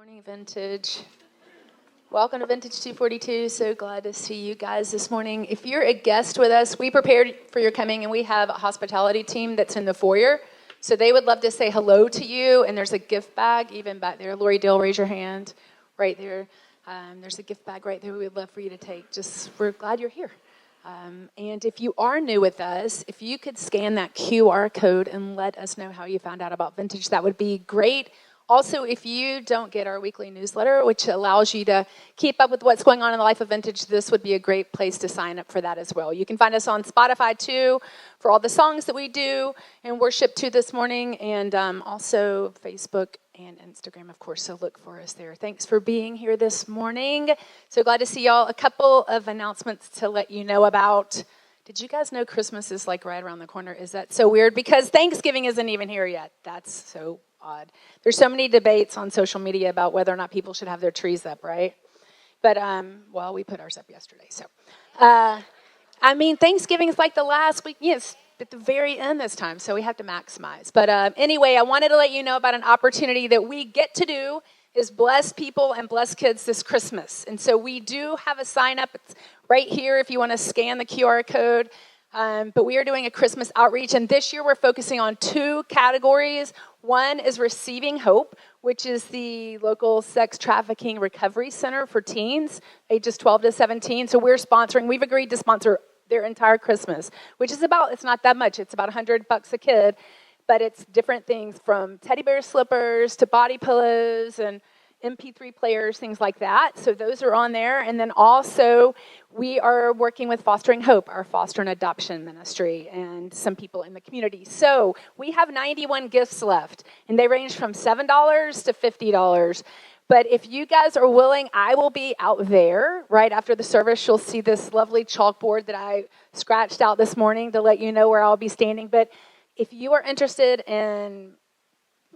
Morning, Vintage. Welcome to Vintage 242. So glad to see you guys this morning. If you're a guest with us, we prepared for your coming, and we have a hospitality team that's in the foyer. So they would love to say hello to you, and there's a gift bag even back there. Lori Dill, raise your hand right there. There's a gift bag right there we would love for you to take. We're glad you're here. And if you are new with us, if you could scan that QR code and let us know how you found out about Vintage, that would be great. Also, if you don't get our weekly newsletter, which allows you to keep up with what's going on in the life of Vintage, this would be a great place to sign up for that as well. You can find us on Spotify, too, for all the songs that we do and worship, too, this morning, and also Facebook and Instagram, of course, so look for us there. Thanks for being here this morning. So glad to see y'all. A couple of announcements to let you know about. Did you guys know Christmas is like right around the corner? Is that so weird? Because Thanksgiving isn't even here yet. That's so odd. There's so many debates on social media about whether or not people should have their trees up, right? But, well, we put ours up yesterday. So, Thanksgiving is like the last week. Yes, at the very end this time, so we have to maximize. But anyway, I wanted to let you know about an opportunity that we get to do is bless people and bless kids this Christmas. And so we do have a sign up. It's right here if you want to scan the QR code. But we are doing a Christmas outreach, and this year we're focusing on two categories. One is Receiving Hope, which is the local sex trafficking recovery center for teens, ages 12 to 17. So we've agreed to sponsor their entire Christmas, which is it's not that much. It's about $100 a kid, but it's different things from teddy bear slippers to body pillows and MP3 players, things like that. So those are on there. And then also we are working with Fostering Hope, our foster and adoption ministry, and some people in the community. So we have 91 gifts left, and they range from $7 to $50. But if you guys are willing, I will be out there right after the service. You'll see this lovely chalkboard that I scratched out this morning to let you know where I'll be standing. But if you are interested in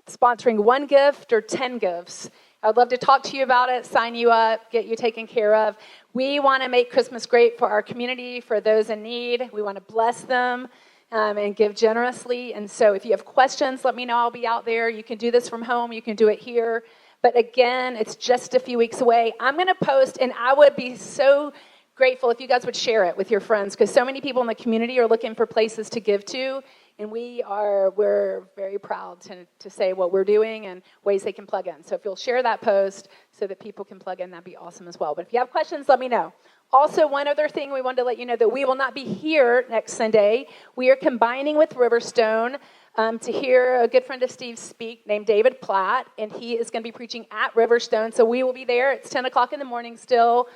sponsoring one gift or 10 gifts, I'd love to talk to you about it, sign you up, get you taken care of. We want to make Christmas great for our community, for those in need. We want to bless them and give generously. And so if you have questions, let me know. I'll be out there. You can do this from home. You can do it here. But again, it's just a few weeks away. I'm going to post, and I would be so grateful if you guys would share it with your friends, because so many people in the community are looking for places to give to. And we're very proud to say what we're doing and ways they can plug in. So if you'll share that post so that people can plug in, that'd be awesome as well. But if you have questions, let me know. Also, one other thing we wanted to let you know that we will not be here next Sunday. We are combining with Riverstone to hear a good friend of Steve's speak named David Platt, and he is going to be preaching at Riverstone. So we will be there. It's 10 o'clock in the morning still.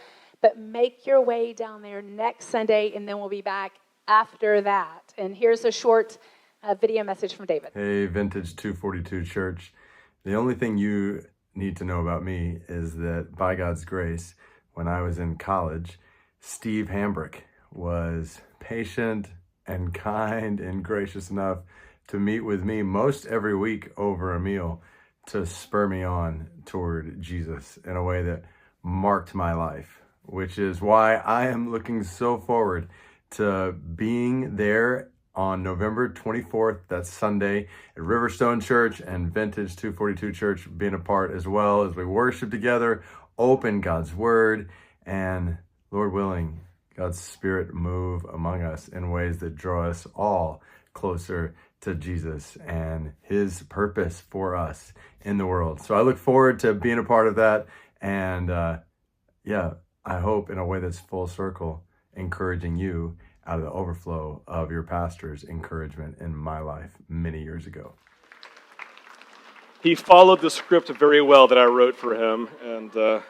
But make your way down there next Sunday, and then we'll be back after that. And here's a short video message from David. Hey, Vintage 242 Church. The only thing you need to know about me is that by God's grace, when I was in college, Steve Hambrick was patient and kind and gracious enough to meet with me most every week over a meal to spur me on toward Jesus in a way that marked my life, which is why I am looking so forward to being there on November 24th, that's Sunday, at Riverstone Church and Vintage 242 Church being a part as well as we worship together, open God's Word, and Lord willing, God's Spirit move among us in ways that draw us all closer to Jesus and His purpose for us in the world. So I look forward to being a part of that, and I hope in a way that's full circle, encouraging you out of the overflow of your pastor's encouragement in my life many years ago. He followed the script very well that I wrote for him, and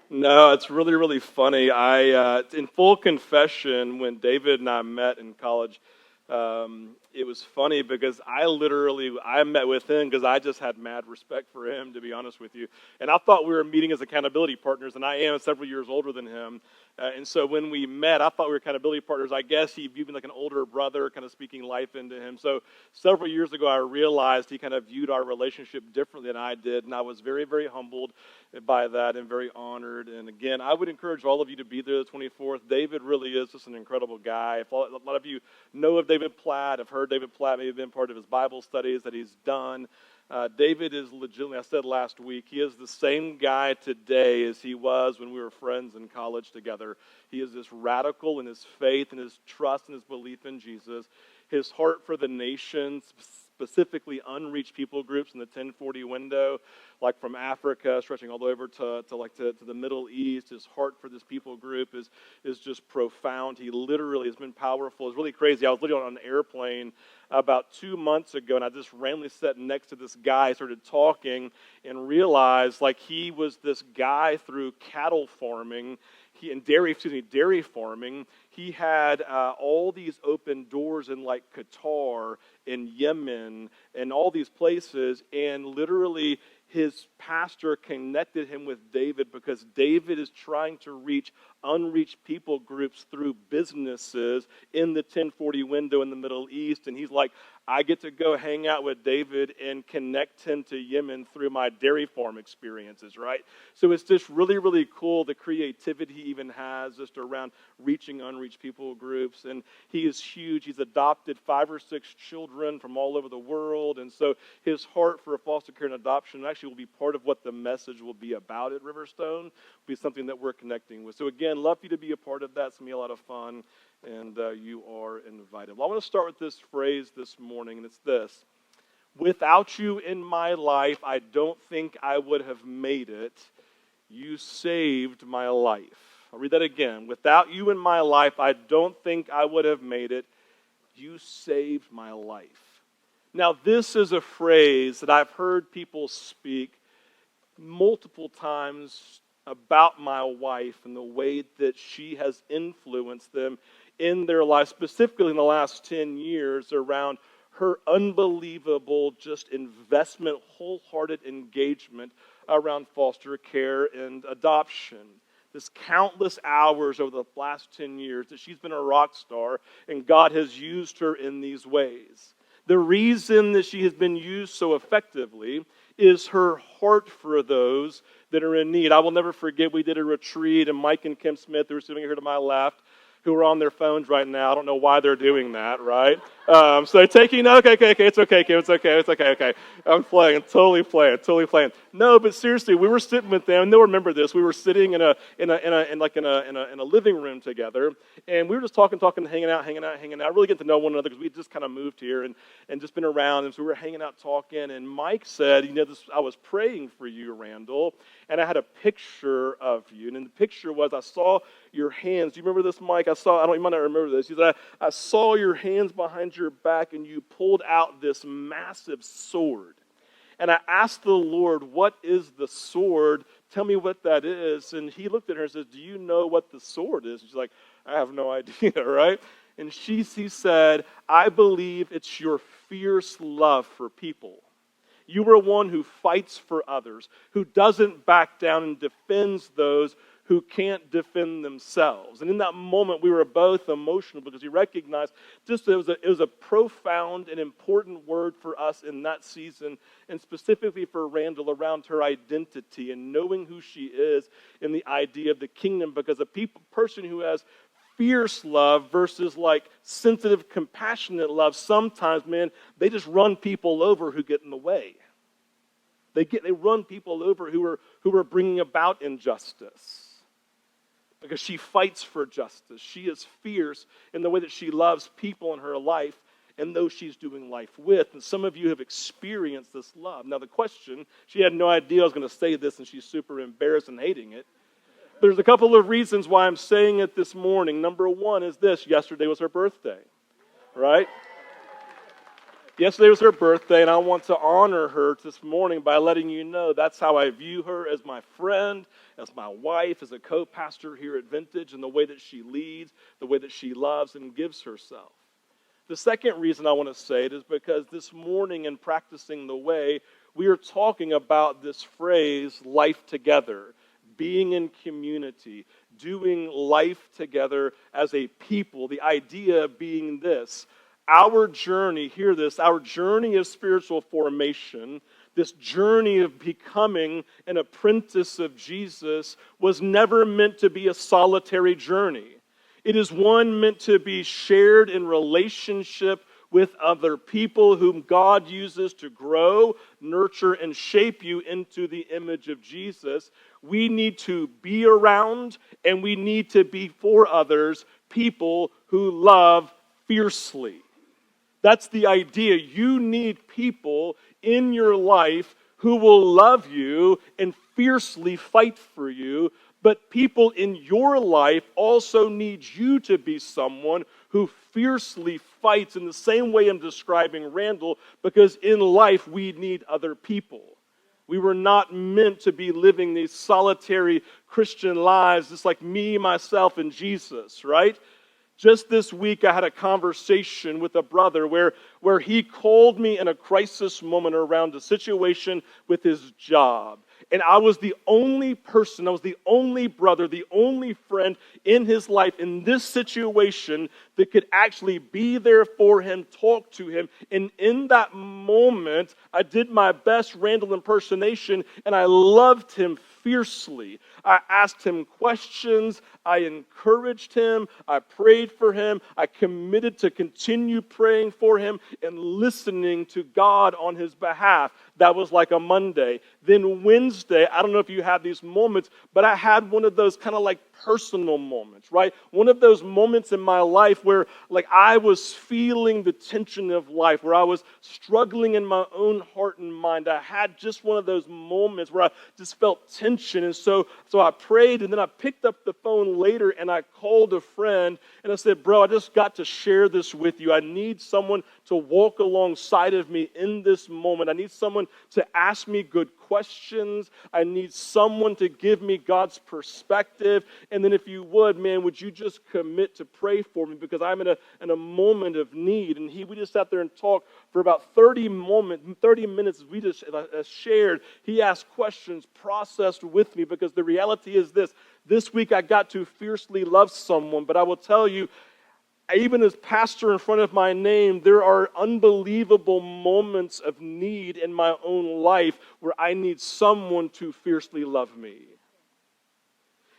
no, it's really, really funny. In full confession, when David and I met in college, it was funny because I met with him because I just had mad respect for him, to be honest with you. And I thought we were meeting as accountability partners, and I am several years older than him. And so when we met, I thought we were accountability partners. I guess he viewed me like an older brother, kind of speaking life into him. So several years ago, I realized he kind of viewed our relationship differently than I did, and I was very, very humbled by that and very honored. And again, I would encourage all of you to be there the 24th. David really is just an incredible guy. A lot of you know of David Platt, have heard David Platt, maybe been part of his Bible studies that he's done. David is legitimately, I said last week, he is the same guy today as he was when we were friends in college together. He is this radical in his faith and his trust and his belief in Jesus. His heart for the nations, specifically unreached people groups in the 1040 window, like from Africa, stretching all the way over to the Middle East. His heart for this people group is just profound. He literally has been powerful. It's really crazy. I was literally on an airplane about 2 months ago, and I just randomly sat next to this guy, started talking, and realized like he was this guy through cattle farming. Dairy farming. He had all these open doors in like Qatar and Yemen and all these places, and literally his pastor connected him with David because David is trying to reach unreached people groups through businesses in the 1040 window in the Middle East. And he's like, I get to go hang out with David and connect him to Yemen through my dairy farm experiences, right? So it's just really, really cool, the creativity he even has just around reaching unreached people groups. And he is huge. He's adopted 5 or 6 children from all over the world. And so his heart for foster care and adoption actually will be part of what the message will be about at Riverstone, will be something that we're connecting with. So again, love for you to be a part of that. It's going to be a lot of fun. And you are invited. Well, I want to start with this phrase this morning, and it's this. Without you in my life, I don't think I would have made it. You saved my life. I'll read that again. Without you in my life, I don't think I would have made it. You saved my life. Now, this is a phrase that I've heard people speak multiple times about my wife and the way that she has influenced them in their life, specifically in the last 10 years, around her unbelievable just investment, wholehearted engagement around foster care and adoption. This countless hours over the last 10 years that she's been a rock star, and God has used her in these ways. The reason that she has been used so effectively is her heart for those that are in need. I will never forget, we did a retreat, and Mike and Kim Smith, who are sitting here to my left, who are on their phones right now. I don't know why they're doing that, right? So they're taking, okay, it's okay, Kim, it's okay. I'm totally playing. No, but seriously, we were sitting with them, and they'll remember this. We were sitting in a living room together, and we were just talking, hanging out, really getting to know one another because we just kind of moved here and just been around, and so we were hanging out talking, and Mike said, I was praying for you, Randall, and I had a picture of you, and in the picture was, I saw your hands. Do you remember this, Mike? You might not remember this. He said, I saw your hands behind your back, and you pulled out this massive sword. And I asked the Lord, what is the sword? Tell me what that is. And he looked at her and says, do you know what the sword is? And she's like, I have no idea, right? And he said, I believe it's your fierce love for people. You are one who fights for others, who doesn't back down and defends those who can't defend themselves. And in that moment, we were both emotional because we recognized just that it was a profound and important word for us in that season, and specifically for Randall around her identity and knowing who she is in the idea of the kingdom, because a person who has fierce love versus like sensitive, compassionate love, sometimes, man, they just run people over who get in the way. They run people over who are bringing about injustice. Because she fights for justice. She is fierce in the way that she loves people in her life and those she's doing life with. And some of you have experienced this love. Now the question, she had no idea I was going to say this, and she's super embarrassed and hating it. There's a couple of reasons why I'm saying it this morning. Number one is this. Yesterday was her birthday, right? Yesterday was her birthday, and I want to honor her this morning by letting you know that's how I view her, as my friend, as my wife, as a co-pastor here at Vintage, and the way that she leads, the way that she loves and gives herself. The second reason I want to say it is because this morning in practicing the way, we are talking about this phrase, life together, being in community, doing life together as a people. The idea being this: our journey, hear this, our journey of spiritual formation, this journey of becoming an apprentice of Jesus, was never meant to be a solitary journey. It is one meant to be shared in relationship with other people whom God uses to grow, nurture, and shape you into the image of Jesus. We need to be around and we need to be for others people who love fiercely. That's the idea. You need people in your life who will love you and fiercely fight for you. But people in your life also need you to be someone who fiercely fights in the same way I'm describing Randall, because in life we need other people. We were not meant to be living these solitary Christian lives just like me, myself, and Jesus, right? Just this week, I had a conversation with a brother where he called me in a crisis moment around a situation with his job. And I was the only person, I was the only brother, the only friend in his life in this situation that could actually be there for him, talk to him. And in that moment, I did my best Randall impersonation, and I loved him fiercely. I asked him questions. I encouraged him. I prayed for him. I committed to continue praying for him and listening to God on his behalf. That was like a Monday. Then Wednesday, I don't know if you have these moments, but I had one of those kind of like personal moments, right? One of those moments in my life where like I was feeling the tension of life, where I was struggling in my own heart and mind. I had just one of those moments where I just felt tension. And so I prayed, and then I picked up the phone later and I called a friend and I said, bro, I just got to share this with you. I need someone to walk alongside of me in this moment. I need someone to ask me good questions. I need someone to give me God's perspective. And then if you would, man, would you just commit to pray for me, because I'm in a moment of need. And we just sat there and talked for about 30 minutes. We just shared. He asked questions, processed with me, because the reality is this week I got to fiercely love someone. But I will tell you, even as pastor in front of my name, there are unbelievable moments of need in my own life where I need someone to fiercely love me.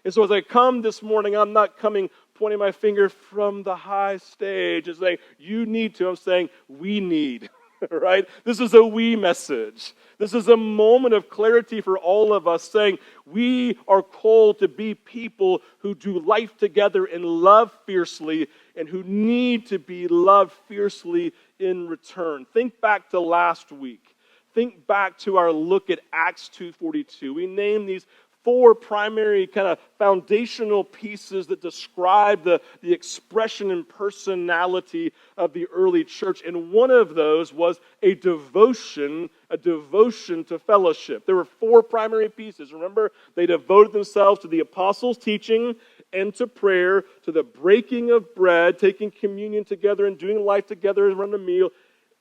And so as I come this morning, I'm not coming pointing my finger from the high stage and saying, you need to. I'm saying, we need. Right? This is a we message. This is a moment of clarity for all of us, saying we are called to be people who do life together and love fiercely, and who need to be loved fiercely in return. Think back to last week. Think back to our look at Acts 2:42. We named these 4 primary kind of foundational pieces that describe the expression and personality of the early church. And one of those was a devotion to fellowship. There were 4 primary pieces. Remember, they devoted themselves to the apostles' teaching and to prayer, to the breaking of bread, taking communion together and doing life together around a meal,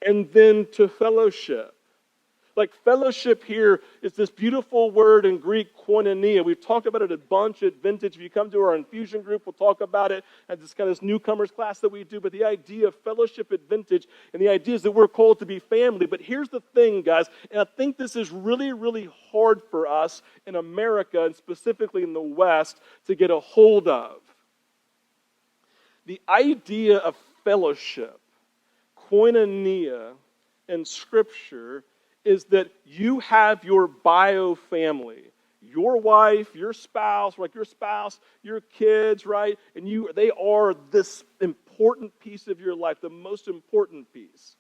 and then to fellowship. Like fellowship here is this beautiful word in Greek, koinonia. We've talked about it a bunch at Vintage. If you come to our infusion group, we'll talk about it at this kind of newcomers class that we do. But the idea of fellowship at Vintage, and the idea is that we're called to be family. But here's the thing, guys, and I think this is really, really hard for us in America, and specifically in the West, to get a hold of. The idea of fellowship, koinonia, in Scripture is that you have your bio family, your wife, your spouse, your kids, right? And they are this important piece of your life, the most important piece.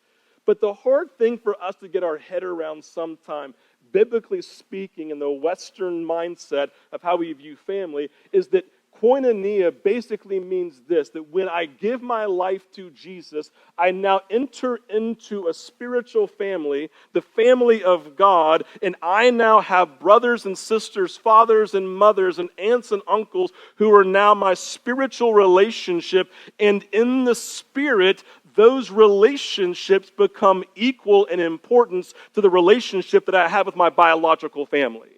But the hard thing for us to get our head around sometime, biblically speaking, in the Western mindset of how we view family, is that koinonia basically means this, that when I give my life to Jesus, I now enter into a spiritual family, the family of God, and I now have brothers and sisters, fathers and mothers, and aunts and uncles who are now my spiritual relationship, and in the Spirit, those relationships become equal in importance to the relationship that I have with my biological family.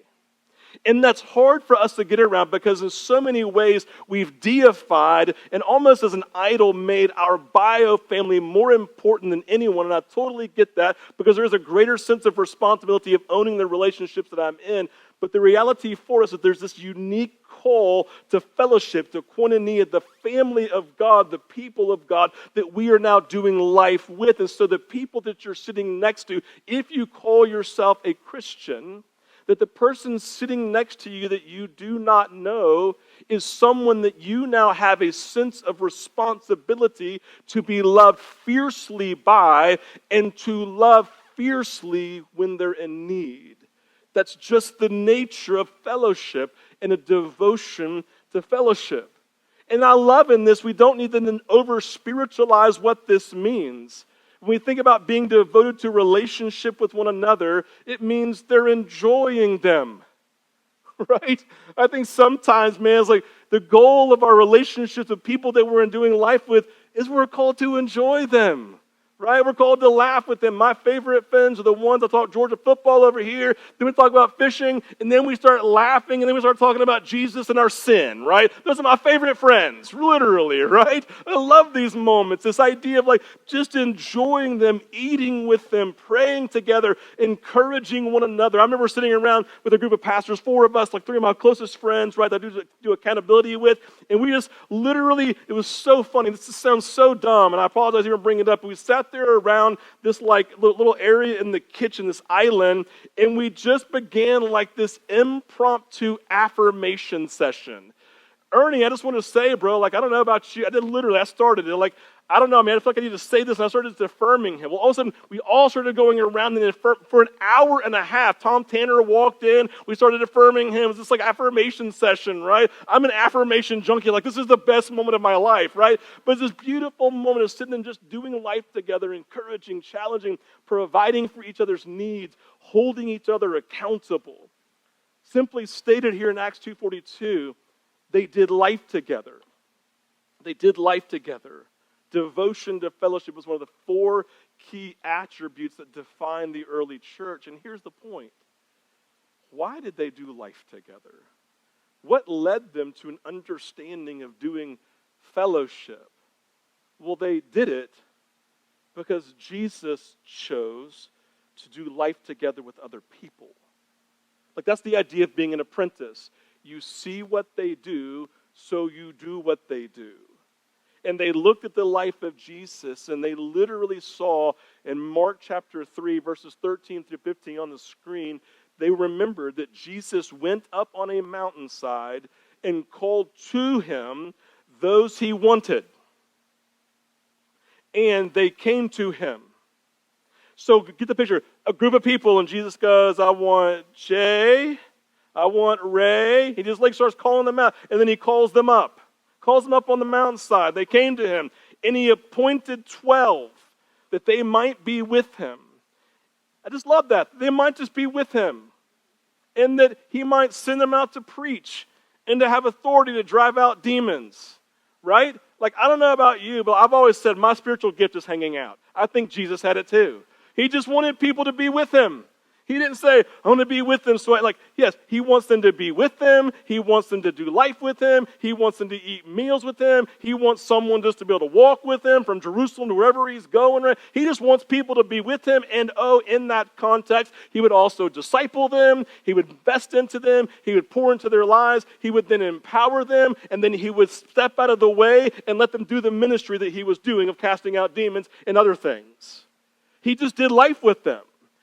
And that's hard for us to get around, because in so many ways we've deified and almost as an idol made our bio family more important than anyone. And I totally get that, because there's a greater sense of responsibility of owning the relationships that I'm in. But the reality for us is that there's this unique call to fellowship, to koinonia, the family of God, the people of God that we are now doing life with. And so the people that you're sitting next to, if you call yourself a Christian, that the person sitting next to you that you do not know is someone that you now have a sense of responsibility to be loved fiercely by and to love fiercely when they're in need. That's just the nature of fellowship and a devotion to fellowship. And I love in this, we don't need to over-spiritualize what this means. When we think about being devoted to relationship with one another, it means they're enjoying them, right? I think sometimes, man, it's like the goal of our relationships with people that we're doing life with is we're called to enjoy them, right? We're called to laugh with them. My favorite friends are the ones that talk Georgia football over here. Then we talk about fishing, and then we start laughing, and then we start talking about Jesus and our sin, right? Those are my favorite friends, literally, right? I love these moments, this idea of like just enjoying them, eating with them, praying together, encouraging one another. I remember sitting around with a group of pastors, 4 of us, like 3 of my closest friends, right, that I do accountability with, and we just literally, it was so funny. This sounds so dumb, and I apologize even bringing it up, but we sat there around this like little area in the kitchen, this island, and we just began like this impromptu affirmation session. Ernie, I just want to say, bro, like, I don't know about you. I started it. Like, I don't know, man. I feel like I need to say this, and I started just affirming him. Well, all of a sudden, we all started going around, and for an hour and a half, Tom Tanner walked in. We started affirming him. It was this like affirmation session, right? I'm an affirmation junkie. Like, this is the best moment of my life, right? But it's this beautiful moment of sitting and just doing life together, encouraging, challenging, providing for each other's needs, holding each other accountable. Simply stated here in Acts 2:42, they did life together. They did life together. Devotion to fellowship was one of the 4 key attributes that define the early church. And here's the point. Why did they do life together? What led them to an understanding of doing fellowship? Well, they did it because Jesus chose to do life together with other people. Like, that's the idea of being an apprentice. You see what they do, so you do what they do. And they looked at the life of Jesus, and they literally saw in Mark chapter 3, verses 13 through 15 on the screen, they remembered that Jesus went up on a mountainside and called to him those he wanted. And they came to him. So get the picture. A group of people, and Jesus goes, I want Jay, I want Ray. He just like starts calling them out, and then he calls them up. Calls them up on the mountainside. They came to him, and he appointed 12 that they might be with him. I just love that. They might just be with him, and that he might send them out to preach and to have authority to drive out demons, right? Like, I don't know about you, but I've always said my spiritual gift is hanging out. I think Jesus had it too. He just wanted people to be with him. He didn't say, I want to be with them. So, yes, he wants them to be with them. He wants them to do life with him. He wants them to eat meals with him. He wants someone just to be able to walk with him from Jerusalem to wherever he's going. Right? He just wants people to be with him. And, in that context, he would also disciple them. He would invest into them. He would pour into their lives. He would then empower them. And then he would step out of the way and let them do the ministry that he was doing of casting out demons and other things. He just did life with them.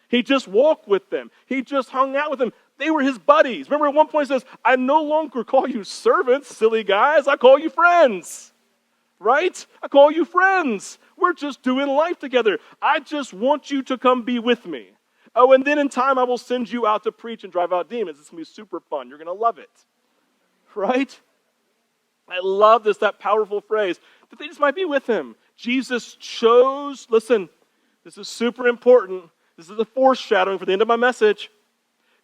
He just walked with them. He just hung out with them. They were his buddies. Remember at one point he says, I no longer call you servants, silly guys. I call you friends. Right? I call you friends. We're just doing life together. I just want you to come be with me. Oh, and then in time I will send you out to preach and drive out demons. It's going to be super fun. You're going to love it. Right? I love that powerful phrase, that they just might be with him. Jesus chose, listen, this is super important. This is a foreshadowing for the end of my message.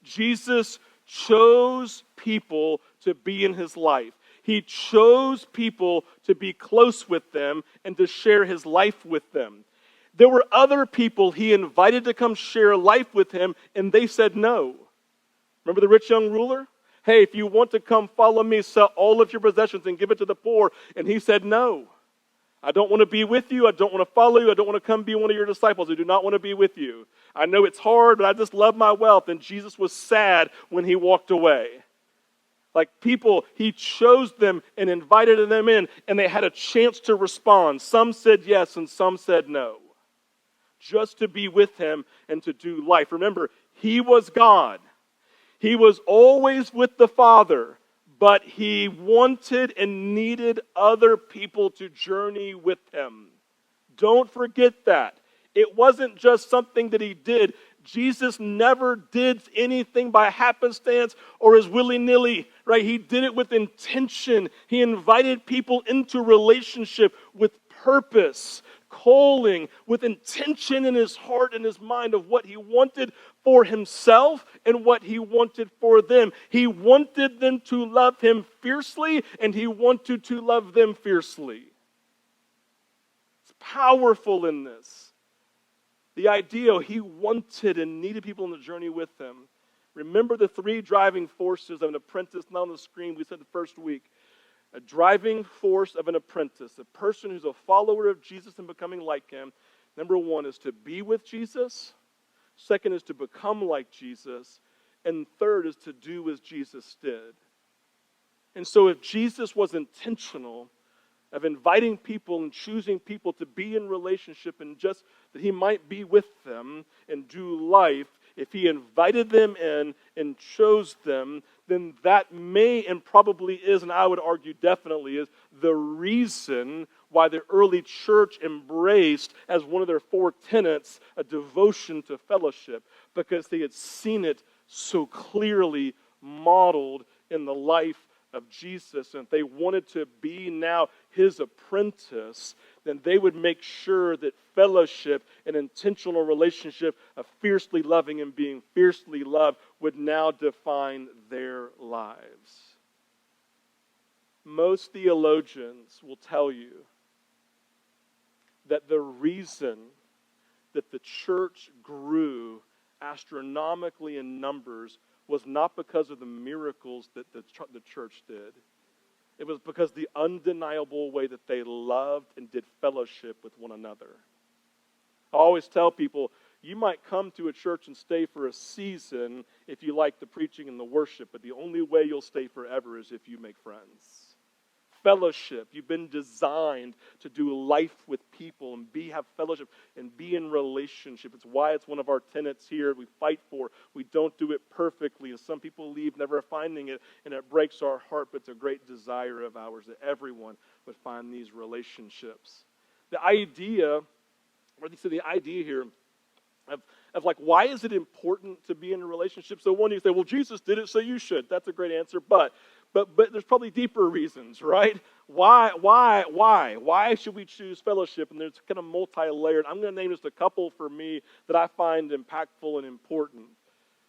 Jesus chose people to be in his life. He chose people to be close with them and to share his life with them. There were other people he invited to come share life with him, and they said no. Remember the rich young ruler? Hey, if you want to come follow me, sell all of your possessions and give it to the poor. And he said no. I don't want to be with you. I don't want to follow you. I don't want to come be one of your disciples. I do not want to be with you. I know it's hard, but I just love my wealth. And Jesus was sad when he walked away. Like people, he chose them and invited them in, and they had a chance to respond. Some said yes, and some said no. Just to be with him and to do life. Remember, he was God. He was always with the Father. But he wanted and needed other people to journey with him. Don't forget that. It wasn't just something that he did. Jesus never did anything by happenstance or as willy-nilly, right? He did it with intention. He invited people into relationship with purpose, calling, with intention in his heart and his mind of what he wanted for himself and what he wanted for them. He wanted them to love him fiercely, and he wanted to love them fiercely. It's powerful in this. The idea he wanted and needed people on the journey with him. Remember the three driving forces of an apprentice, not on the screen, we said the first week. A driving force of an apprentice, a person who's a follower of Jesus and becoming like him. Number one is to be with Jesus. Second is to become like Jesus. And third is to do as Jesus did. And so if Jesus was intentional of inviting people and choosing people to be in relationship and just that he might be with them and do life, if he invited them in and chose them, then that may and probably is, and I would argue definitely is, the reason why the early church embraced as one of their four tenets a devotion to fellowship, because they had seen it so clearly modeled in the life of Jesus. And if they wanted to be now his apprentice, then they would make sure that fellowship and intentional relationship of fiercely loving and being fiercely loved would now define their lives. Most theologians will tell you that the reason that the church grew astronomically in numbers was not because of the miracles that the church did. It was because the undeniable way that they loved and did fellowship with one another. I always tell people, you might come to a church and stay for a season if you like the preaching and the worship, but the only way you'll stay forever is if you make friends. Fellowship, you've been designed to do life with people and have fellowship and be in relationship. It's why it's one of our tenets here we fight for. We don't do it perfectly, and some people leave never finding it, and it breaks our heart, but it's a great desire of ours that everyone would find these relationships. The idea here of like, why is it important to be in a relationship? So one, you say, well, Jesus did it, so you should. That's a great answer, but there's probably deeper reasons, right? Why should we choose fellowship? And there's kind of multi-layered. I'm going to name just a couple for me that I find impactful and important.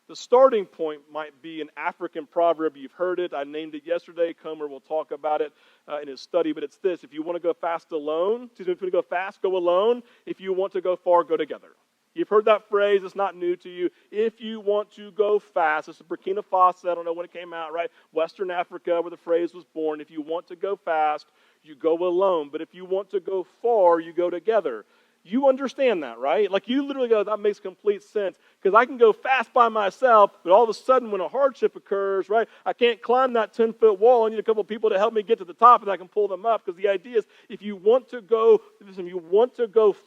The starting point might be an African proverb. You've heard it. I named it yesterday. Comer will talk about it in his study, but it's this: if you want to go fast alone, if you want to go fast, go alone. If you want to go far, go together. You've heard that phrase. It's not new to you. If you want to go fast, it's Burkina Faso. I don't know when it came out, right? Western Africa, where the phrase was born. If you want to go fast, you go alone. But if you want to go far, you go together. You understand that, right? Like you literally go, that makes complete sense. Because I can go fast by myself, but all of a sudden when a hardship occurs, right, I can't climb that 10-foot wall. I need a couple of people to help me get to the top and I can pull them up. Because the idea is if you want to go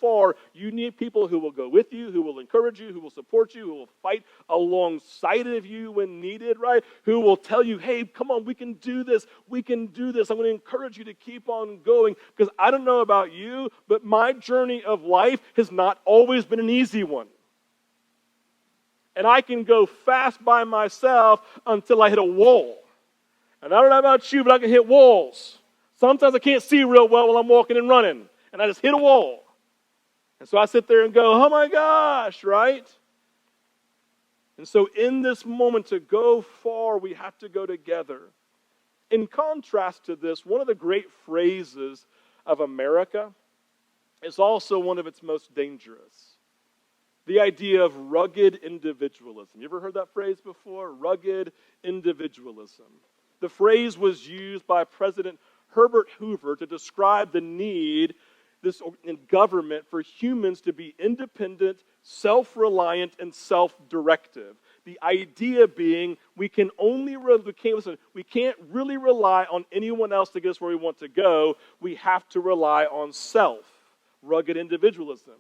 far, you need people who will go with you, who will encourage you, who will support you, who will fight alongside of you when needed, right? Who will tell you, hey, come on, we can do this. We can do this. I'm going to encourage you to keep on going. Because I don't know about you, but my journey of life has not always been an easy one. And I can go fast by myself until I hit a wall. And I don't know about you, but I can hit walls. Sometimes I can't see real well while I'm walking and running. And I just hit a wall. And so I sit there and go, oh my gosh, right? And so in this moment, to go far, we have to go together. In contrast to this, one of the great phrases of America is also one of its most dangerous. The idea of rugged individualism. You ever heard that phrase before? Rugged individualism. The phrase was used by President Herbert Hoover to describe the need in government for humans to be independent, self-reliant, and self-directive. The idea being we can't really rely on anyone else to get us where we want to go. We have to rely on self, rugged individualism.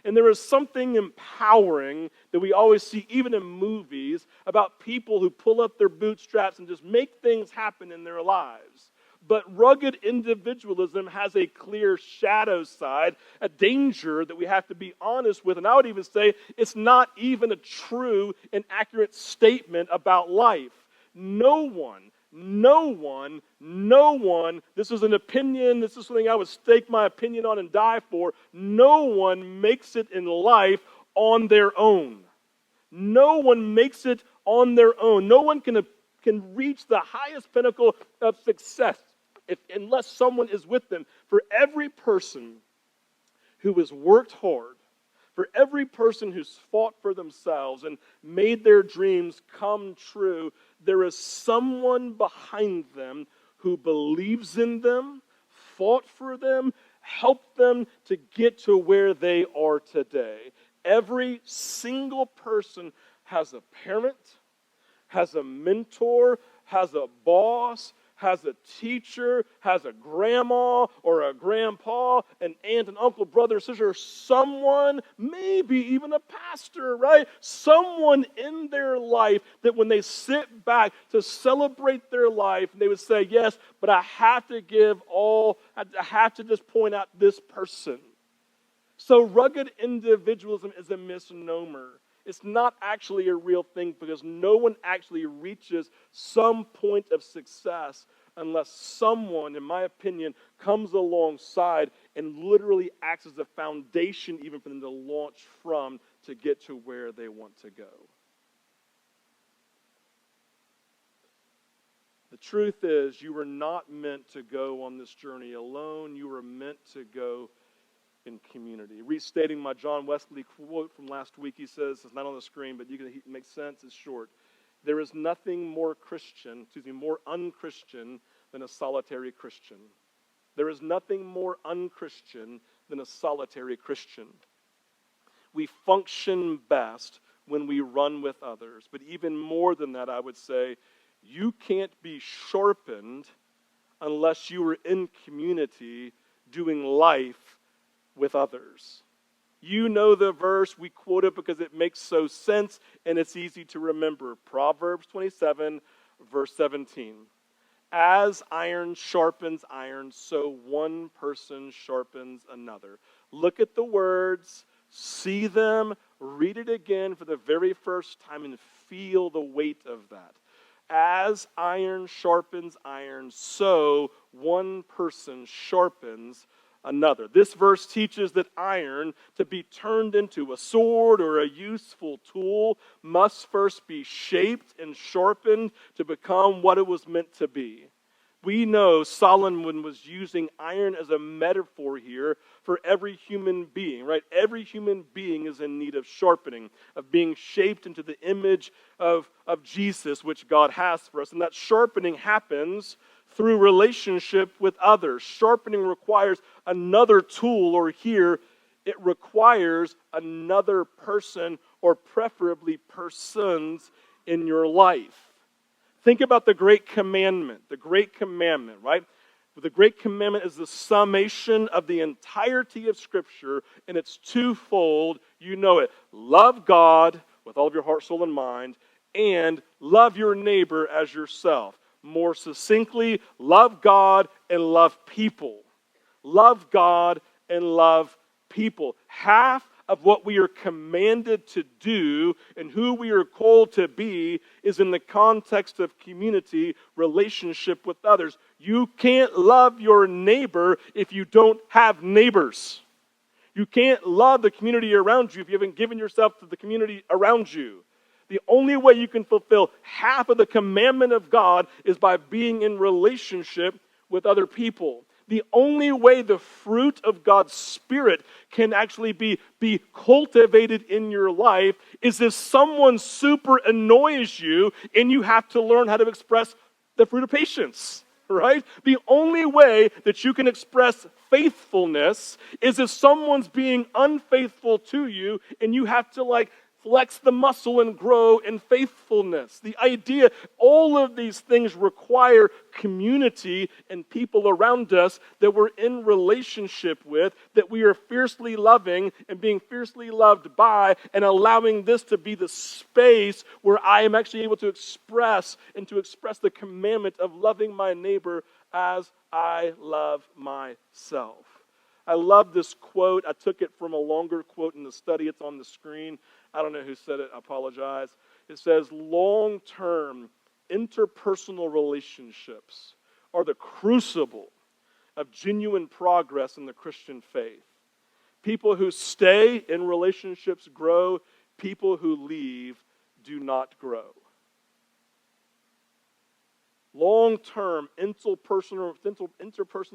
And there is something empowering that we always see, even in movies, about people who pull up their bootstraps and just make things happen in their lives. But rugged individualism has a clear shadow side, a danger that we have to be honest with. And I would even say it's not even a true and accurate statement about life. No one, this is an opinion, this is something I would stake my opinion on and die for. No one makes it in life on their own. No one makes it on their own. No one can reach the highest pinnacle of success unless someone is with them. For every person who has worked hard, for every person who's fought for themselves and made their dreams come true, there is someone behind them who believes in them, fought for them, helped them to get to where they are today. Every single person has a parent, has a mentor, has a boss, has a teacher, has a grandma or a grandpa, an aunt, an uncle, brother, sister, someone, maybe even a pastor, right? Someone in their life that when they sit back to celebrate their life, they would say, yes, but I have to just point out this person. So rugged individualism is a misnomer. It's not actually a real thing because no one actually reaches some point of success unless someone, in my opinion, comes alongside and literally acts as a foundation even for them to launch from to get to where they want to go. The truth is, you were not meant to go on this journey alone. You were meant to go in community. Restating my John Wesley quote from last week, he says, it's not on the screen, but it makes sense, it's short. There is nothing more unchristian than a solitary Christian. There is nothing more unchristian than a solitary Christian. We function best when we run with others. But even more than that, I would say, you can't be sharpened unless you are in community doing life with others. You know the verse, we quote it because it makes so sense and it's easy to remember. Proverbs 27, verse 17. As iron sharpens iron, so one person sharpens another. Look at the words, see them, read it again for the very first time and feel the weight of that. As iron sharpens iron, so one person sharpens another. This verse teaches that iron, to be turned into a sword or a useful tool, must first be shaped and sharpened to become what it was meant to be. We know Solomon was using iron as a metaphor here for every human being, right? Every human being is in need of sharpening, of being shaped into the image of Jesus, which God has for us. And that sharpening happens through relationship with others. Sharpening requires another tool, or here, it requires another person, or preferably persons, in your life. Think about the Great Commandment. The Great Commandment, right? The Great Commandment is the summation of the entirety of Scripture, and it's twofold. You know it. Love God with all of your heart, soul, and mind, and love your neighbor as yourself. More succinctly, love God and love people. Love God and love people. Half of what we are commanded to do and who we are called to be is in the context of community, relationship with others. You can't love your neighbor if you don't have neighbors. You can't love the community around you if you haven't given yourself to the community around you. The only way you can fulfill half of the commandment of God is by being in relationship with other people. The only way the fruit of God's Spirit can actually be cultivated in your life is if someone super annoys you and you have to learn how to express the fruit of patience. right? The only way that you can express faithfulness is if someone's being unfaithful to you and you have to flex the muscle and grow in faithfulness. The idea, all of these things require community and people around us that we're in relationship with, that we are fiercely loving and being fiercely loved by, and allowing this to be the space where I am actually able to express the commandment of loving my neighbor as I love myself. I love this quote. I took it from a longer quote in the study. It's on the screen. I don't know who said it. I apologize. It says, long-term interpersonal relationships are the crucible of genuine progress in the Christian faith. People who stay in relationships grow. People who leave do not grow. Long-term interpersonal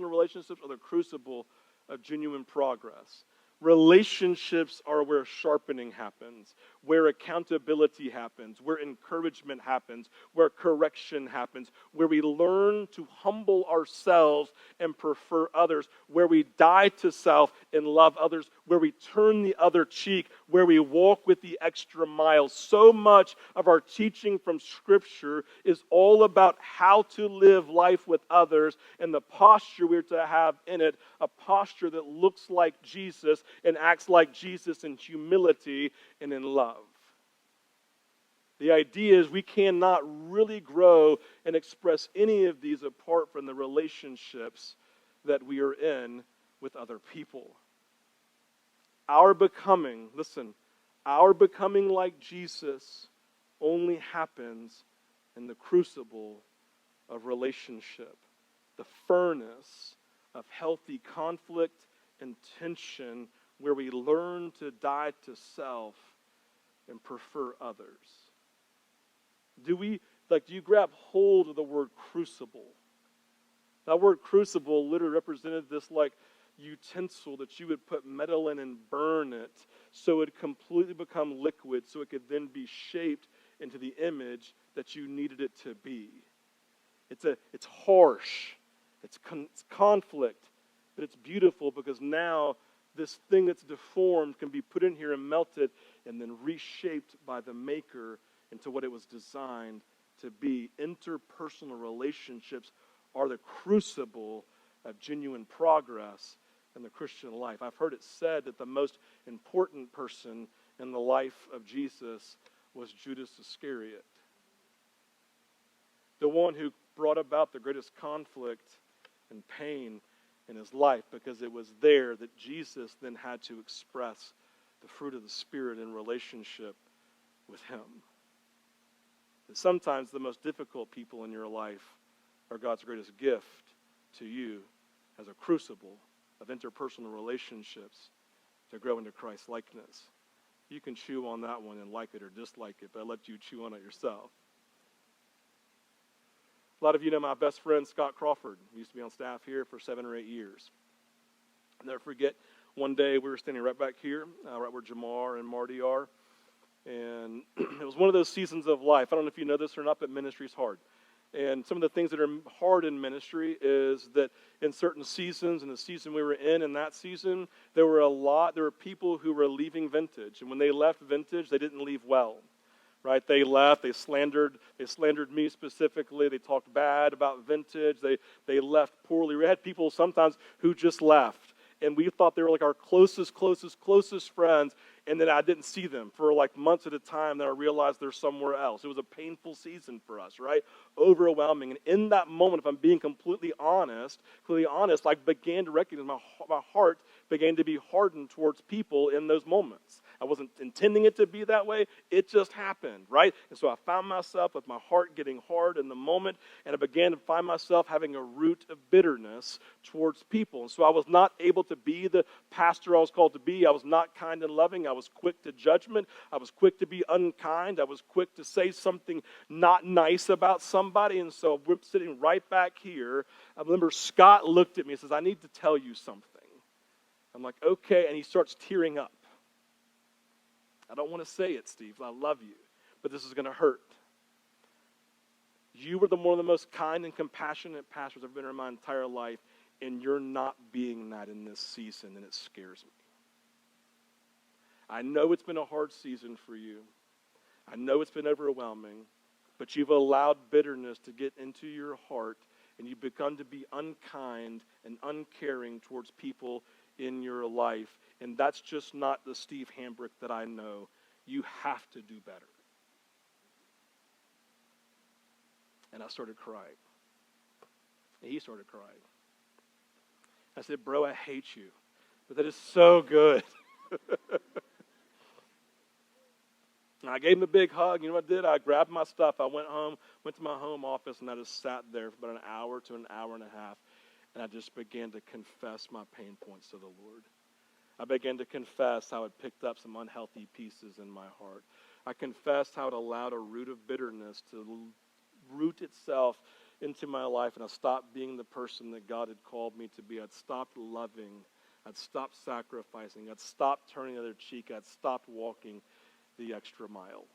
relationships are the crucible of genuine progress. Relationships are where sharpening happens, where accountability happens, where encouragement happens, where correction happens, where we learn to humble ourselves and prefer others, where we die to self and love others, where we turn the other cheek, where we walk with the extra mile. So much of our teaching from Scripture is all about how to live life with others and the posture we're to have in it, a posture that looks like Jesus and acts like Jesus in humility and in love. The idea is we cannot really grow and express any of these apart from the relationships that we are in with other people. Our becoming like Jesus only happens in the crucible of relationship, the furnace of healthy conflict and tension, where we learn to die to self and prefer others. Do you grab hold of the word crucible? That word crucible literally represented this utensil that you would put metal in and burn it so it would completely become liquid, so it could then be shaped into the image that you needed it to be. It's harsh, it's conflict, but it's beautiful because now this thing that's deformed can be put in here and melted and then reshaped by the Maker into what it was designed to be. Interpersonal relationships are the crucible of genuine progress in the Christian life. I've heard it said that the most important person in the life of Jesus was Judas Iscariot, the one who brought about the greatest conflict and pain in his life, because it was there that Jesus then had to express the fruit of the Spirit in relationship with him. And sometimes the most difficult people in your life are God's greatest gift to you as a crucible of interpersonal relationships to grow into Christ's likeness. You can chew on that one and like it or dislike it, but I let you chew on it yourself. A lot of you know my best friend, Scott Crawford. He used to be on staff here for 7 or 8 years. I'll never forget, one day we were standing right back here, right where Jamar and Marty are, and it was one of those seasons of life. I don't know if you know this or not, but ministry is hard. And some of the things that are hard in ministry is that in certain seasons, in the season we were in that season, there were people who were leaving Vintage. And when they left Vintage, they didn't leave well. Right? They left, they slandered me specifically, they talked bad about Vintage, they left poorly. We had people sometimes who just left, and we thought they were like our closest friends, and then I didn't see them for months at a time, then I realized they're somewhere else. It was a painful season for us, right? Overwhelming. And in that moment, if I'm being completely honest, I began to recognize my heart began to be hardened towards people in those moments. I wasn't intending it to be that way. It just happened, right? And so I found myself with my heart getting hard in the moment, and I began to find myself having a root of bitterness towards people. And so I was not able to be the pastor I was called to be. I was not kind and loving. I was quick to judgment. I was quick to be unkind. I was quick to say something not nice about somebody. And so we're sitting right back here. I remember Scott looked at me and says, "I need to tell you something." I'm like, "Okay," and he starts tearing up. I don't want to say it, Steve. I love you, but this is going to hurt. You were one of the most kind and compassionate pastors I've been in my entire life, and you're not being that in this season, and it scares me. I know it's been a hard season for you. I know it's been overwhelming, but you've allowed bitterness to get into your heart, and you've begun to be unkind and uncaring towards people in your life, and that's just not the Steve Hambrick that I know. You have to do better. And I started crying. And he started crying. I said, bro, I hate you, but that is so good. And I gave him a big hug. You know what I did? I grabbed my stuff. I went home, went to my home office, and I just sat there for about an hour to an hour and a half. And I just began to confess my pain points to the Lord. I began to confess how it picked up some unhealthy pieces in my heart. I confessed how it allowed a root of bitterness to root itself into my life, and I stopped being the person that God had called me to be. I'd stopped loving. I'd stopped sacrificing. I'd stopped turning the other cheek. I'd stopped walking the extra mile.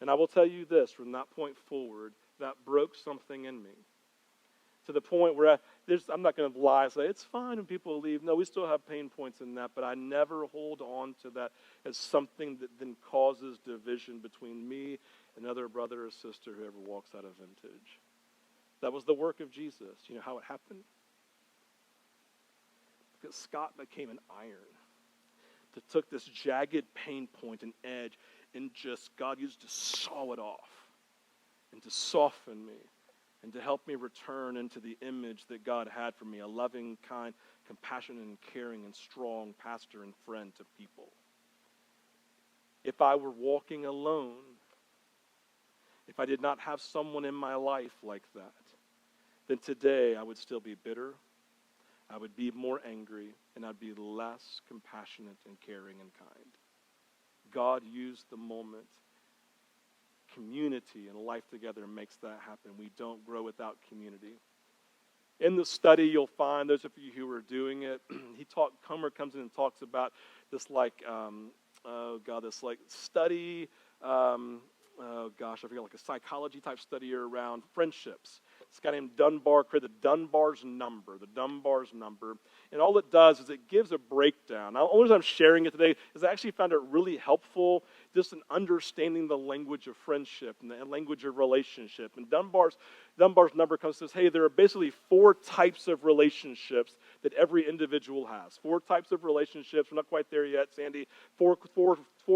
And I will tell you this, from that point forward, that broke something in me. To the point where I'm not going to lie and say, it's fine when people leave. No, we still have pain points in that, but I never hold on to that as something that then causes division between me and another brother or sister who ever walks out of Vintage. That was the work of Jesus. You know how it happened? Because Scott became an iron that took this jagged pain point and edge, and just God used to saw it off and to soften me and to help me return into the image that God had for me, a loving, kind, compassionate, and caring and strong pastor and friend to people. If I were walking alone, if I did not have someone in my life like that, then today I would still be bitter, I would be more angry, and I'd be less compassionate and caring and kind. God used the moment. Community and life together makes that happen. We don't grow without community. In the study, you'll find, those of you who are doing it, Comer comes in and talks about this study, I forget, like a psychology type study around friendships. This guy named Dunbar created the Dunbar's number. And all it does is it gives a breakdown. Now, the only reason I'm sharing it today is I actually found it really helpful just in understanding the language of friendship and the language of relationship. And Dunbar's number comes and says, hey, there are basically 4 types of relationships that every individual has. 4 types of relationships. We're not quite there yet, Sandy. Four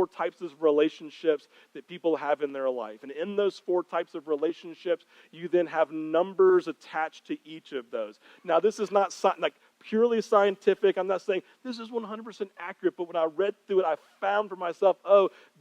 types of relationships that people have in their life. And in those 4 types of relationships, you then have numbers attached to each of those. Now, this is not purely scientific. I'm not saying this is 100% accurate, but when I read through it, I found for myself,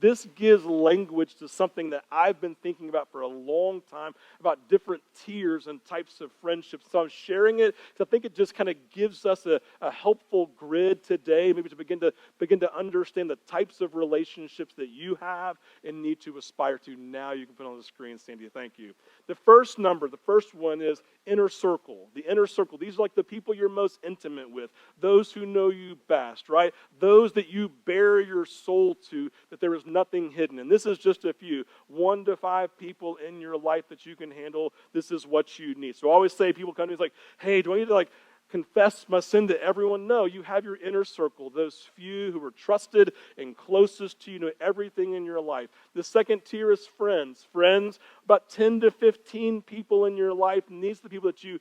this gives language to something that I've been thinking about for a long time, about different tiers and types of friendships. So I'm sharing it because I think it just kind of gives us a helpful grid today, maybe to begin to understand the types of relationships that you have and need to aspire to. Now you can put on the screen, Sandy, thank you. The first one is inner circle. The inner circle, these are like the people you're most intimate with, those who know you best, right? Those that you bare your soul to, that there is nothing hidden. And this is just a few, 1 to 5 people in your life that you can handle. This is what you need. So I always say, people come to me, it's like, hey, do I need to confess my sin to everyone? No, you have your inner circle, those few who are trusted and closest to you, know everything in your life. The second tier is friends. Friends, about 10 to 15 people in your life, and these are the people that you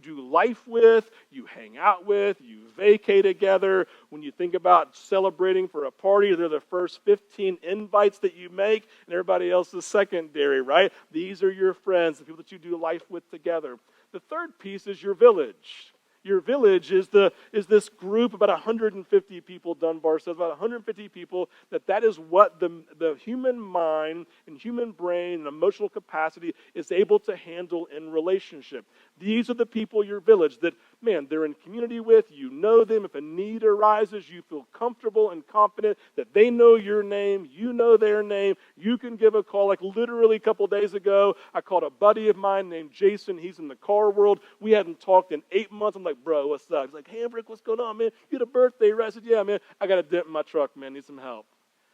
do life with, you hang out with, you vacay together. When you think about celebrating for a party, they're the first 15 invites that you make, and everybody else is secondary, right? These are your friends, the people that you do life with together. The third piece is your village. Your village is this group, about 150 people, Dunbar says, about 150 people, that is what the human mind and human brain and emotional capacity is able to handle in relationship. These are the people, your village, that, man, they're in community with, you know them. If a need arises, you feel comfortable and confident that they know your name, you know their name, you can give a call. Like literally a couple days ago, I called a buddy of mine named Jason. He's in the car world. We hadn't talked in 8 months. I'm like, bro, what's up? He's like, Hambrick, what's going on, man? You had a birthday, right? I said, yeah, man, I got a dent in my truck, man, need some help.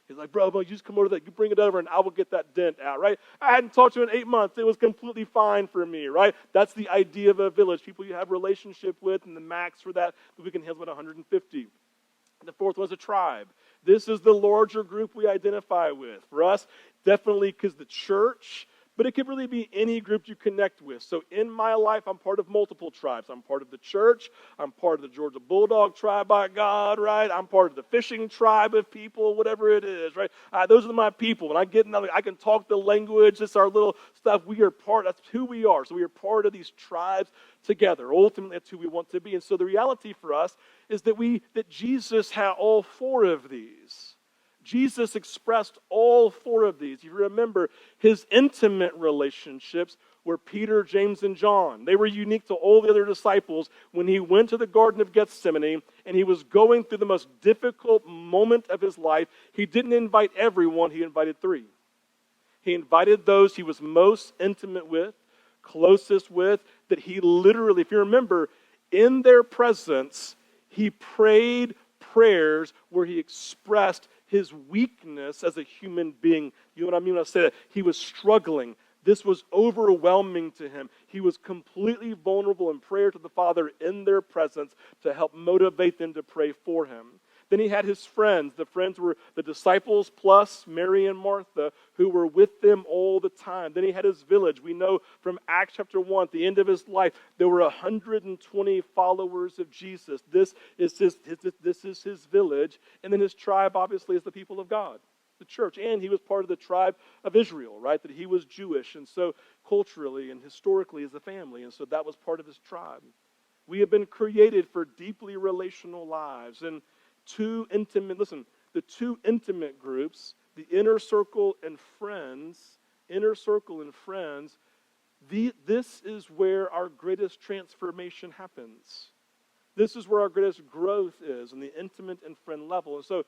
He's like, bro, you just come over there, you bring it over, and I will get that dent out, right? I hadn't talked to you in 8 months. It was completely fine for me, right? That's the idea of a village. People you have relationship with, and the max for that we can handle about 150. The fourth was a tribe. This is the larger group we identify with. For us, definitely because the church, but it could really be any group you connect with. So in my life, I'm part of multiple tribes. I'm part of the church. I'm part of the Georgia Bulldog tribe by God, right? I'm part of the fishing tribe of people, whatever it is, right? Those are my people. When I get another, I can talk the language. It's our little stuff. We are part, that's who we are. So we are part of these tribes together. Ultimately, that's who we want to be. And so the reality for us is that Jesus had all four of these. Jesus expressed all four of these. You remember, his intimate relationships were Peter, James, and John. They were unique to all the other disciples. When he went to the Garden of Gethsemane and he was going through the most difficult moment of his life, he didn't invite everyone, he invited three. He invited those he was most intimate with, closest with, that he literally, if you remember, in their presence, he prayed prayers where he expressed his weakness as a human being. You know what I mean when I say that? He was struggling. This was overwhelming to him. He was completely vulnerable in prayer to the Father in their presence to help motivate them to pray for him. Then he had his friends. The friends were the disciples plus Mary and Martha, who were with them all the time. Then he had his village. We know from Acts chapter 1, at the end of his life, there were 120 followers of Jesus. This is his village. And then his tribe, obviously, is the people of God, the church. And he was part of the tribe of Israel, right? That he was Jewish. And so culturally and historically as a family. And so that was part of his tribe. We have been created for deeply relational lives. And the two intimate groups, the inner circle and friends, this is where our greatest transformation happens. This is where our greatest growth is, in the intimate and friend level. And so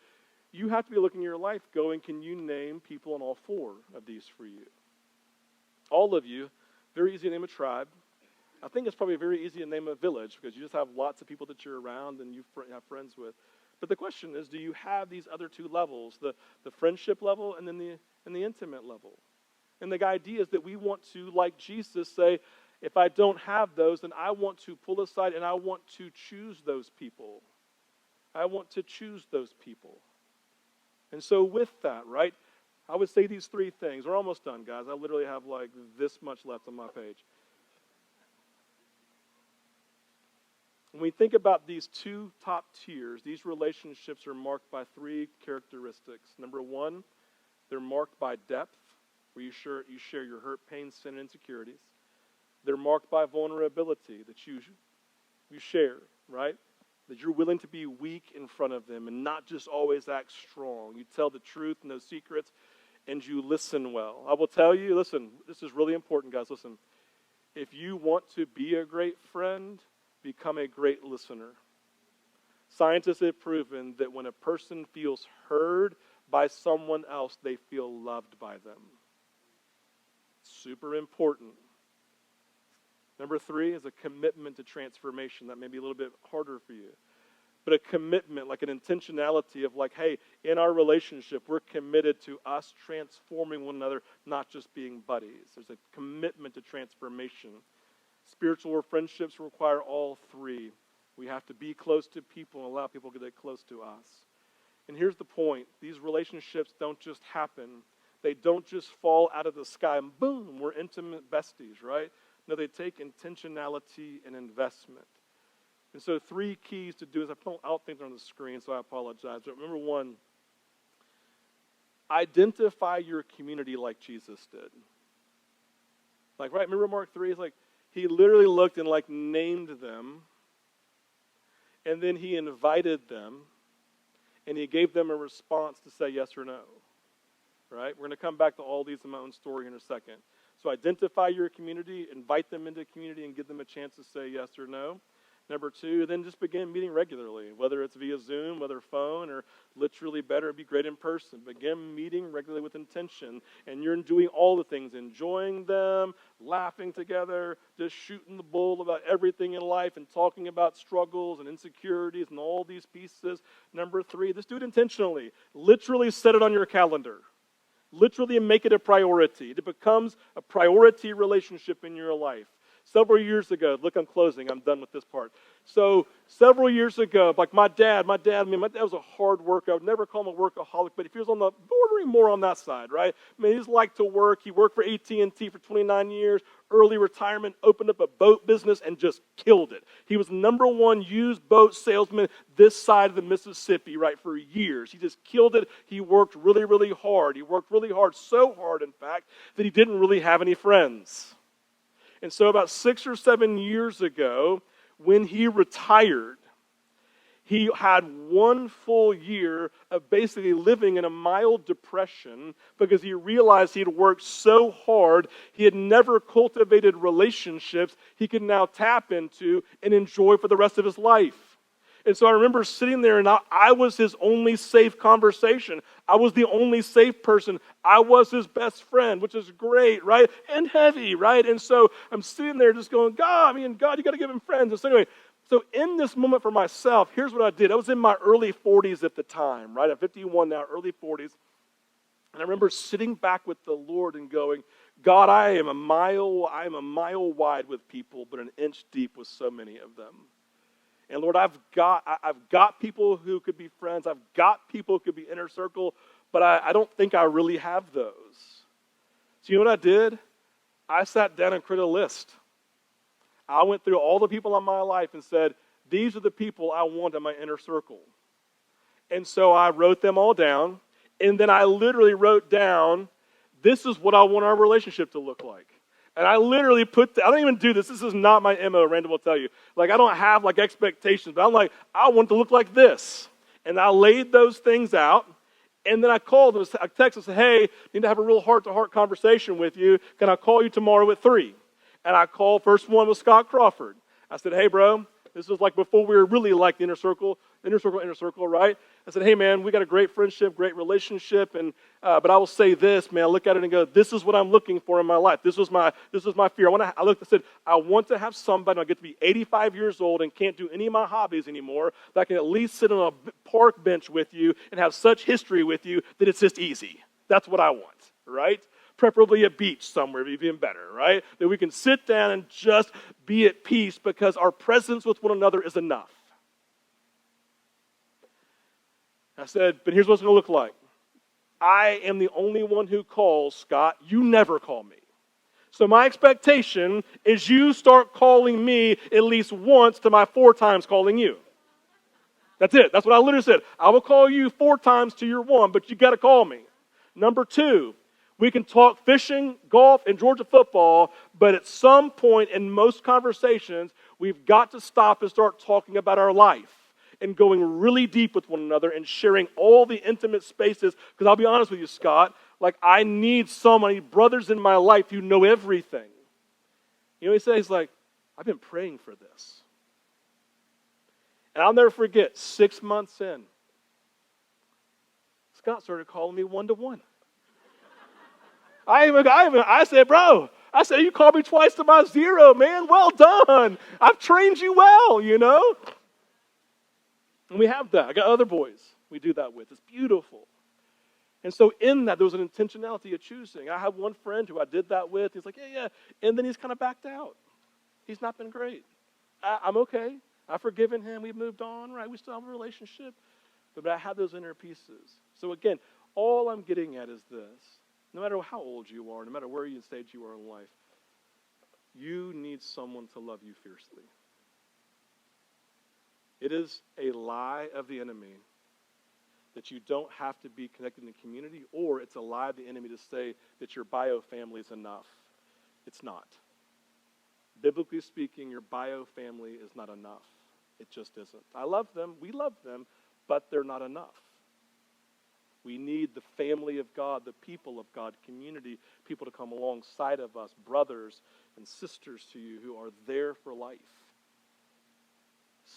you have to be looking at your life going, can you name people in all four of these for you? All of you, very easy to name a tribe. I think it's probably very easy to name a village because you just have lots of people that you're around and you have friends with. But the question is, do you have these other two levels, the friendship level and then the intimate level? And the idea is that we want to, like Jesus, say, if I don't have those, then I want to pull aside and I want to choose those people. I want to choose those people. And so with that, right, I would say these three things. We're almost done, guys. I literally have like this much left on my page. When we think about these two top tiers, these relationships are marked by three characteristics. Number one, they're marked by depth, where you share your hurt, pain, sin, and insecurities. They're marked by vulnerability, that you share, right? That you're willing to be weak in front of them and not just always act strong. You tell the truth, no secrets, and you listen well. I will tell you, listen, this is really important, guys. Listen, if you want to be a great friend, become a great listener. Scientists have proven that when a person feels heard by someone else, they feel loved by them. Super important. Number three is a commitment to transformation. That may be a little bit harder for you. But a commitment, like an intentionality of like, hey, in our relationship, we're committed to us transforming one another, not just being buddies. There's a commitment to transformation. Spiritual friendships require all three. We have to be close to people and allow people to get close to us. And here's the point. These relationships don't just happen. They don't just fall out of the sky and boom, we're intimate besties, right? No, they take intentionality and investment. And so three keys to do this. I don't think they're on the screen, so I apologize. But remember one, identify your community like Jesus did. Like, right, remember Mark 3? It's like, he literally looked and like named them, and then he invited them, and he gave them a response to say yes or no, right? We're going to come back to all these in my own story in a second. So identify your community, invite them into community, and give them a chance to say yes or no. Number two, then just begin meeting regularly, whether it's via Zoom, whether phone, or literally better, it'd be great in person. Begin meeting regularly with intention, and you're doing all the things, enjoying them, laughing together, just shooting the bull about everything in life and talking about struggles and insecurities and all these pieces. Number three, just do it intentionally. Literally set it on your calendar. Literally make it a priority. It becomes a priority relationship in your life. Several years ago, look, I'm closing. I'm done with this part. So several years ago, like my dad was a hard worker. I would never call him a workaholic, but if he was on the bordering more on that side, right? I mean, he just liked to work. He worked for AT&T for 29 years, early retirement, opened up a boat business, and just killed it. He was #1 used boat salesman this side of the Mississippi, right, for years. He just killed it. He worked really, really hard. He worked really hard, so hard, in fact, that he didn't really have any friends. And so about 6 or 7 years ago, when he retired, he had 1 full year of basically living in a mild depression because he realized he had worked so hard, he had never cultivated relationships he could now tap into and enjoy for the rest of his life. And so I remember sitting there, and I was his only safe conversation. I was the only safe person. I was his best friend, which is great, right? And heavy, right? And so I'm sitting there just going, God, you got to give him friends. And so anyway, so in this moment for myself, here's what I did. I was in my early 40s at the time, right? I'm 51 now, early 40s. And I remember sitting back with the Lord and going, God, I am a mile wide with people, but an inch deep with so many of them. And Lord, I've got people who could be friends. I've got people who could be inner circle, but I don't think I really have those. So you know what I did? I sat down and created a list. I went through all the people in my life and said, these are the people I want in my inner circle. And so I wrote them all down, and then I literally wrote down, this is what I want our relationship to look like. And I literally I don't even do this. This is not my MO, Randall will tell you. Like, I don't have, expectations. But I'm like, I want it to look like this. And I laid those things out. And then I called them. I texted and said, hey, I need to have a real heart-to-heart conversation with you. Can I call you tomorrow at 3? And I called, first one was Scott Crawford. I said, hey, bro, this was like before we were really like the inner circle, right? I said, hey, man, we got a great friendship, great relationship, and but I will say this, man, I look at it and go, this is what I'm looking for in my life. This was my fear. I said, I want to have somebody when I get to be 85 years old and can't do any of my hobbies anymore, that I can at least sit on a park bench with you and have such history with you that it's just easy. That's what I want, right? Preferably a beach somewhere, even better, right? That we can sit down and just be at peace because our presence with one another is enough. I said, but here's what it's going to look like. I am the only one who calls, Scott. You never call me. So my expectation is you start calling me at least once to my 4 times calling you. That's it. That's what I literally said. I will call you 4 times to your 1, but you got to call me. Number 2, we can talk fishing, golf, and Georgia football, but at some point in most conversations, we've got to stop and start talking about our life and going really deep with one another and sharing all the intimate spaces. Because I'll be honest with you, Scott, I need so many brothers in my life who know everything. You know what he says? He's like, I've been praying for this. And I'll never forget, 6 months in, Scott started calling me 1-to-1. I said, bro, you called me twice to my 0, man. Well done. I've trained you well, you know. And we have that. I got other boys we do that with. It's beautiful. And so in that, there was an intentionality of choosing. I have one friend who I did that with. He's like, yeah. And then he's kind of backed out. He's not been great. I'm okay. I've forgiven him. We've moved on, right? We still have a relationship. But I have those inner pieces. So again, all I'm getting at is this. No matter how old you are, no matter where you stage you are in life, you need someone to love you fiercely. It is a lie of the enemy that you don't have to be connected in the community, or it's a lie of the enemy to say that your bio family is enough. It's not. Biblically speaking, your bio family is not enough. It just isn't. I love them. We love them, but they're not enough. We need the family of God, the people of God, community, people to come alongside of us, brothers and sisters to you who are there for life.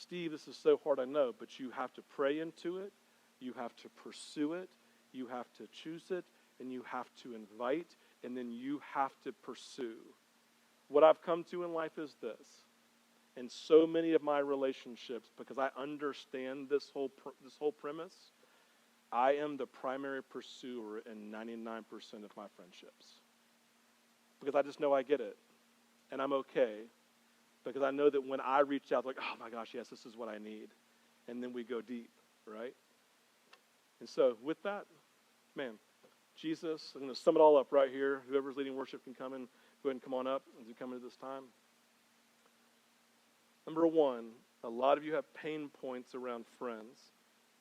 Steve, this is so hard, I know, but you have to pray into it, you have to pursue it, you have to choose it, and you have to invite, and then you have to pursue. What I've come to in life is this. In so many of my relationships, because I understand this whole premise, I am the primary pursuer in 99% of my friendships. Because I just know I get it, and I'm okay. Because I know that when I reach out, like, oh my gosh, yes, this is what I need. And then we go deep, right? And so with that, man, Jesus, I'm going to sum it all up right here. Whoever's leading worship can come in. Go ahead and come on up as you come into this time. Number one, a lot of you have pain points around friends.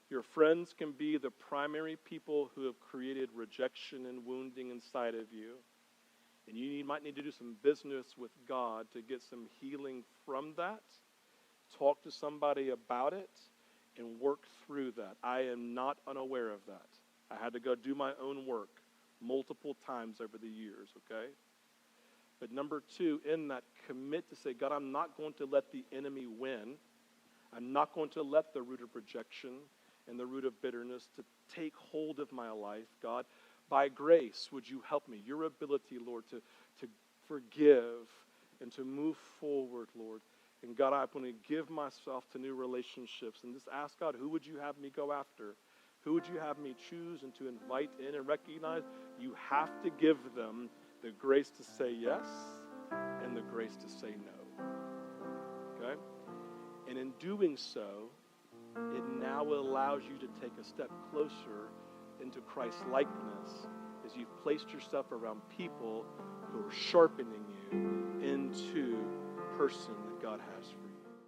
Your friends can be the primary people who have created rejection and wounding inside of you. And you might need to do some business with God to get some healing from that. Talk to somebody about it and work through that. I am not unaware of that. I had to go do my own work multiple times over the years, okay? But number two, in that, commit to say, God, I'm not going to let the enemy win. I'm not going to let the root of rejection and the root of bitterness to take hold of my life. God, by grace, would you help me? Your ability, Lord, to forgive and to move forward, Lord. And God, I'm going to give myself to new relationships and just ask God, who would you have me go after? Who would you have me choose and to invite in and recognize? You have to give them the grace to say yes and the grace to say no. Okay? And in doing so, it now allows you to take a step closer into Christ's likeness as you've placed yourself around people who are sharpening you into the person that God has for you.